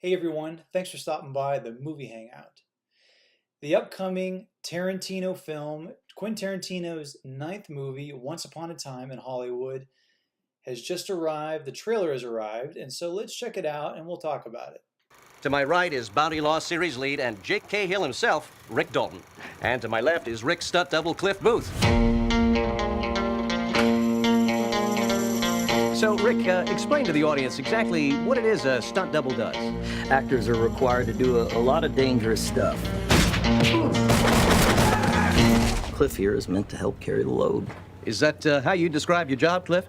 Hey everyone, thanks for stopping by the Movie Hangout. The upcoming Tarantino film, Quentin Tarantino's ninth movie, Once Upon a Time in Hollywood, has just arrived. The trailer has arrived, and so let's check it out and we'll talk about it. To my right is Bounty Law series lead and Jake Cahill himself, Rick Dalton. And to my left is Rick's stunt double, Cliff Booth. So, Rick, explain to the audience exactly what it is a stunt double does. Actors are required to do a lot of dangerous stuff. Cliff here is meant to help carry the load. Is that how you describe your job, Cliff?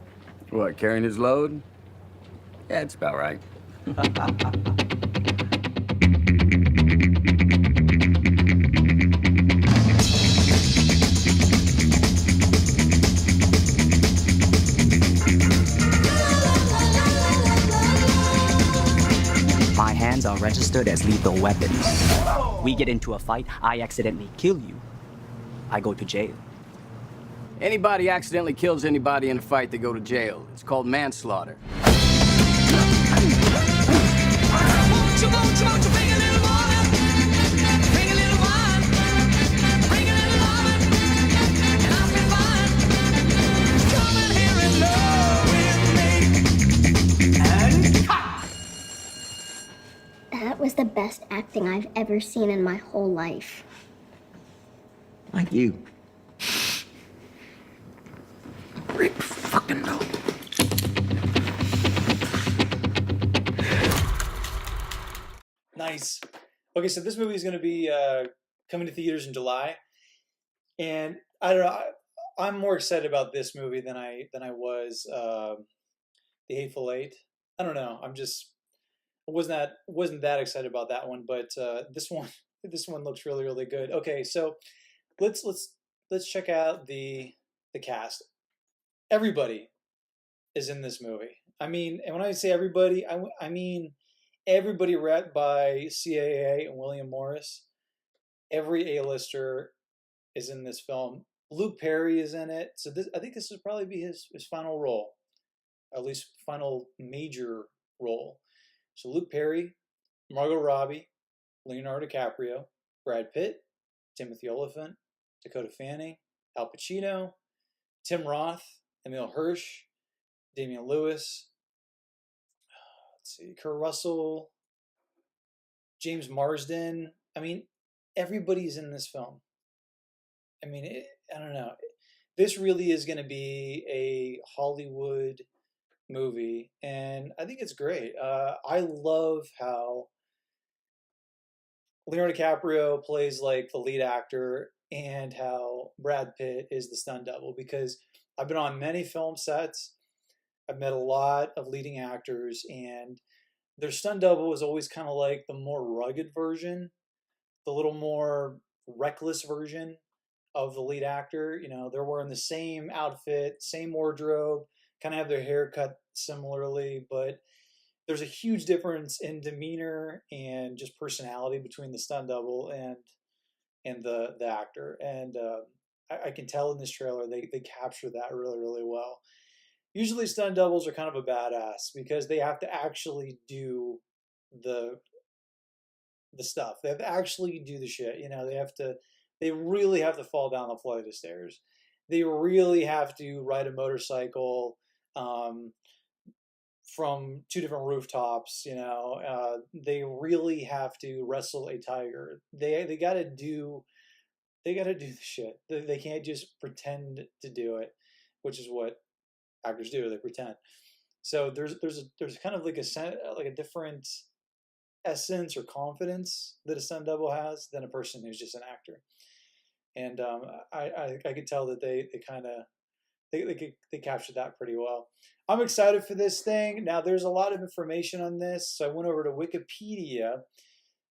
What, carrying his load? Yeah, it's about right. My hands are registered as lethal weapons. We get into a fight, I accidentally kill you. I go to jail. Anybody accidentally kills anybody in a fight, they go to jail. It's called manslaughter. That was the best acting I've ever seen in my whole life. Like you. Rick fucking Dalton. Nice. Okay, so this movie is going to be coming to theaters in July, and I don't know. I'm more excited about this movie than I was The Hateful Eight. I don't know. I wasn't that excited about that one, but this one looks really good. Okay, so let's check out the cast. Everybody is in this movie. I mean, and when I say everybody, I mean everybody read by CAA and William Morris. Every A-lister is in this film. Luke Perry is in it, so I think this will probably be his final role, at least final major role. So Luke Perry, Margot Robbie, Leonardo DiCaprio, Brad Pitt, Timothy Olyphant, Dakota Fanning, Al Pacino, Tim Roth, Emile Hirsch, Damian Lewis, Kurt Russell, James Marsden. I mean, everybody's in this film. I mean, I don't know. This really is going to be a Hollywood movie, and I think it's great. I love how Leonardo DiCaprio plays like the lead actor and how Brad Pitt is the stunt double, because I've been on many film sets. I've met a lot of leading actors, and their stunt double is always kind of like the more rugged version, the little more reckless version of the lead actor. You know, they're wearing the same outfit, same wardrobe, kind of have their hair cut similarly, but there's a huge difference in demeanor and just personality between the stunt double and the actor. And I can tell in this trailer they capture that really well. Usually stunt doubles are kind of a badass because they have to actually do the stuff. They have to actually do the shit. You know, they really have to fall down the flight of stairs. They really have to ride a motorcycle from two different rooftops. You know, they really have to wrestle a tiger. They got to do the shit. They can't just pretend to do it, which is what actors do. They pretend. So there's kind of like a different essence or confidence that a stunt double has than a person who's just an actor. And I could tell that they captured that pretty well. I'm excited for this thing. Now there's a lot of information on this, so I went over to Wikipedia.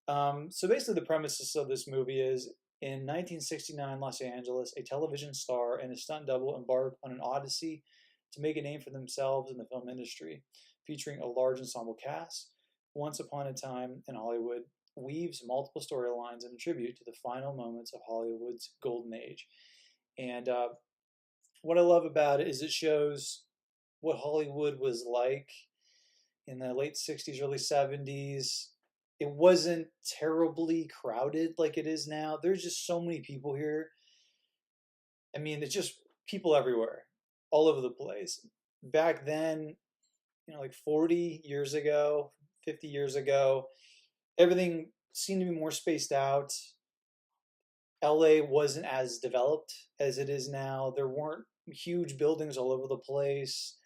So basically the premises of this movie is, in 1969 Los Angeles, a television star and a stunt double embark on an odyssey to make a name for themselves in the film industry, featuring a large ensemble cast. Once Upon a Time in Hollywood weaves multiple storylines in a tribute to the final moments of Hollywood's golden age. And what I love about it is it shows what Hollywood was like in the late 60s, early 70s, it wasn't terribly crowded like it is now. There's just so many people here. I mean, it's just people everywhere, all over the place. Back then, like 40 years ago, 50 years ago, everything seemed to be more spaced out. LA wasn't as developed as it is now. There weren't huge buildings all over the place.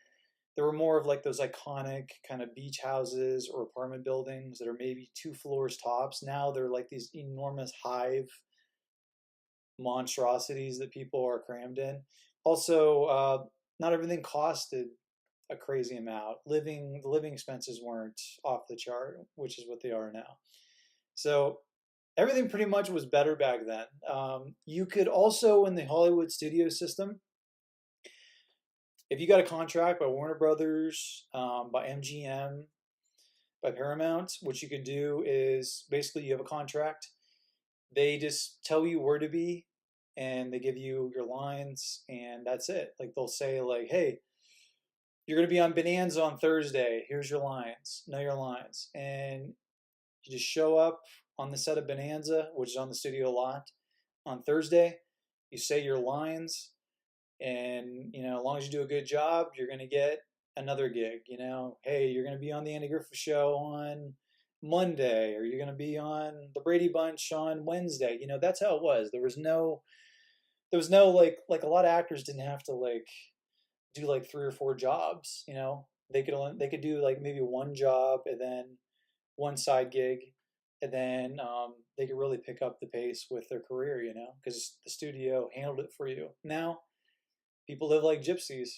There were more of like those iconic kind of beach houses or apartment buildings that are maybe 2 floors tops. Now they're like these enormous hive monstrosities that people are crammed in. Also, not everything costed a crazy amount. The living expenses weren't off the chart, which is what they are now. So everything pretty much was better back then. You could also, in the Hollywood studio system, if you got a contract by Warner Brothers, by MGM, by Paramount, what you could do is basically you have a contract. They just tell you where to be, and they give you your lines, and that's it. Like they'll say, like, "Hey, you're gonna be on Bonanza on Thursday. Here's your lines. Know your lines." And you just show up on the set of Bonanza, which is on the studio lot, on Thursday. You say your lines, and as long as you do a good job, you're gonna get another gig. Hey, you're gonna be on the Andy Griffith Show on Monday, or you're gonna be on the Brady Bunch on Wednesday. That's how it was. There was no like a lot of actors didn't have to like do like 3 or 4 jobs. They could do like maybe one job and then one side gig, and then they could really pick up the pace with their career. Because the studio handled it for you. Now people live like gypsies.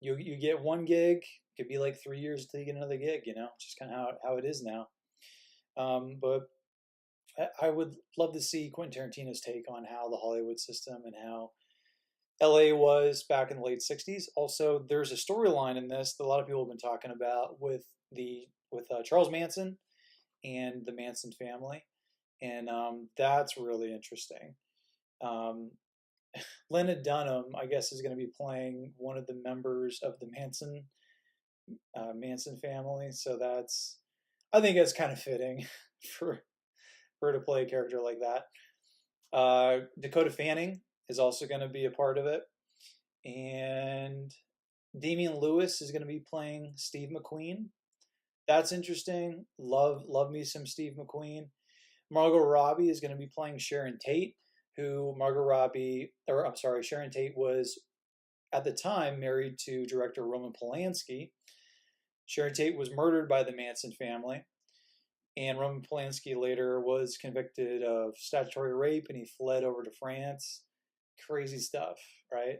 You get one gig, it could be like 3 years until you get another gig. Just kind of how it is now. But I would love to see Quentin Tarantino's take on how the Hollywood system and how LA was back in the late '60s. Also, there's a storyline in this that a lot of people have been talking about with Charles Manson and the Manson family, and that's really interesting. Um, Lena Dunham, I guess, is going to be playing one of the members of the Manson family, so I think that's kind of fitting for her to play a character like that. Dakota Fanning is also going to be a part of it, and Damian Lewis is going to be playing Steve McQueen. That's interesting. Love me some Steve McQueen. Margot Robbie is going to be playing Sharon Tate, who Sharon Tate was at the time married to director Roman Polanski. Sharon Tate was murdered by the Manson family, and Roman Polanski later was convicted of statutory rape, and he fled over to France. Crazy stuff, right?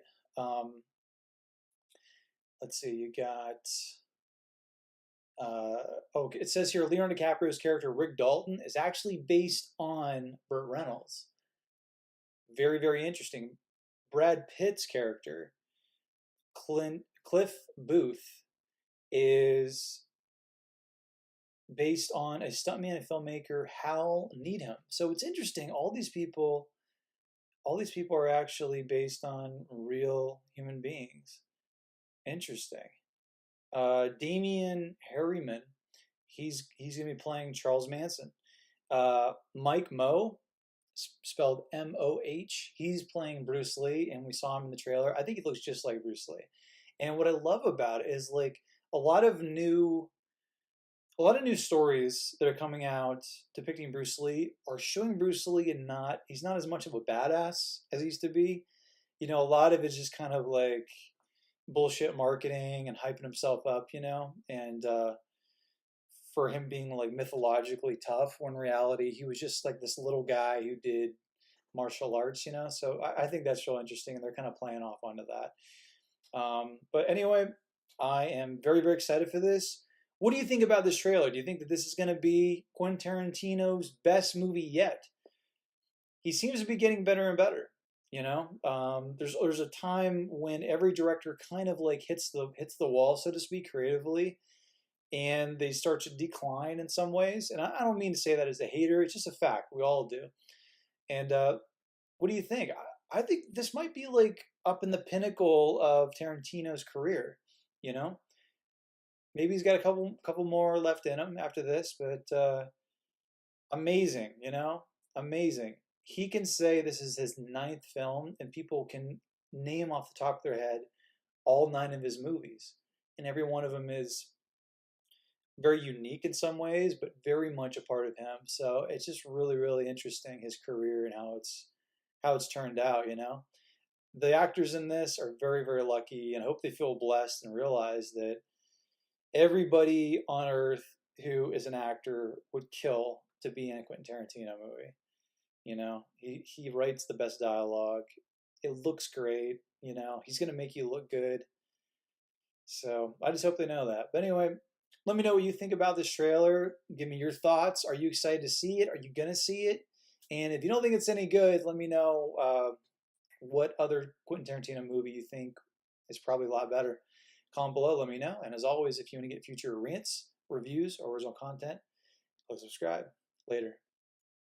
Let's see, you got. It says here Leonardo DiCaprio's character Rick Dalton is actually based on Burt Reynolds. Very, very interesting. Brad Pitt's character, Cliff Booth, is based on a stuntman and filmmaker, Hal Needham. So it's interesting. All these people are actually based on real human beings. Interesting. Damian Harriman, he's going to be playing Charles Manson. Mike Moh, spelled M-O-H, he's playing Bruce Lee, and we saw him in the trailer. I think he looks just like Bruce Lee. And what I love about it is like a lot of new stories that are coming out depicting Bruce Lee are showing Bruce Lee and he's not as much of a badass as he used to be. A lot of it's just kind of like bullshit marketing and hyping himself up, and for him being like mythologically tough, when in reality he was just like this little guy who did martial arts, So I think that's real interesting, and they're kind of playing off onto that. But anyway, I am very, very excited for this. What do you think about this trailer? Do you think that this is going to be Quentin Tarantino's best movie yet? He seems to be getting better and better. There's a time when every director kind of like hits the wall, so to speak, creatively, and they start to decline in some ways. And I don't mean to say that as a hater; it's just a fact. We all do. And what do you think? I think this might be like up in the pinnacle of Tarantino's career. Maybe he's got a couple more left in him after this, but amazing, you know, amazing. He can say this is his ninth film, and people can name off the top of their head all nine of his movies, and every one of them is very unique in some ways, but very much a part of him. So it's just really, really interesting his career and how it's turned out. You know, the actors in this are very, very lucky, and I hope they feel blessed and realize that everybody on earth who is an actor would kill to be in a Quentin Tarantino movie. You know, he writes the best dialogue. It looks great. You know, he's gonna make you look good. So I just hope they know that. But anyway, let me know what you think about this trailer. Give me your thoughts. Are you excited to see it? Are you gonna see it? And if you don't think it's any good, let me know what other Quentin Tarantino movie you think is probably a lot better. Comment below, let me know. And as always, if you want to get future rants, reviews, or original content, click subscribe. Later.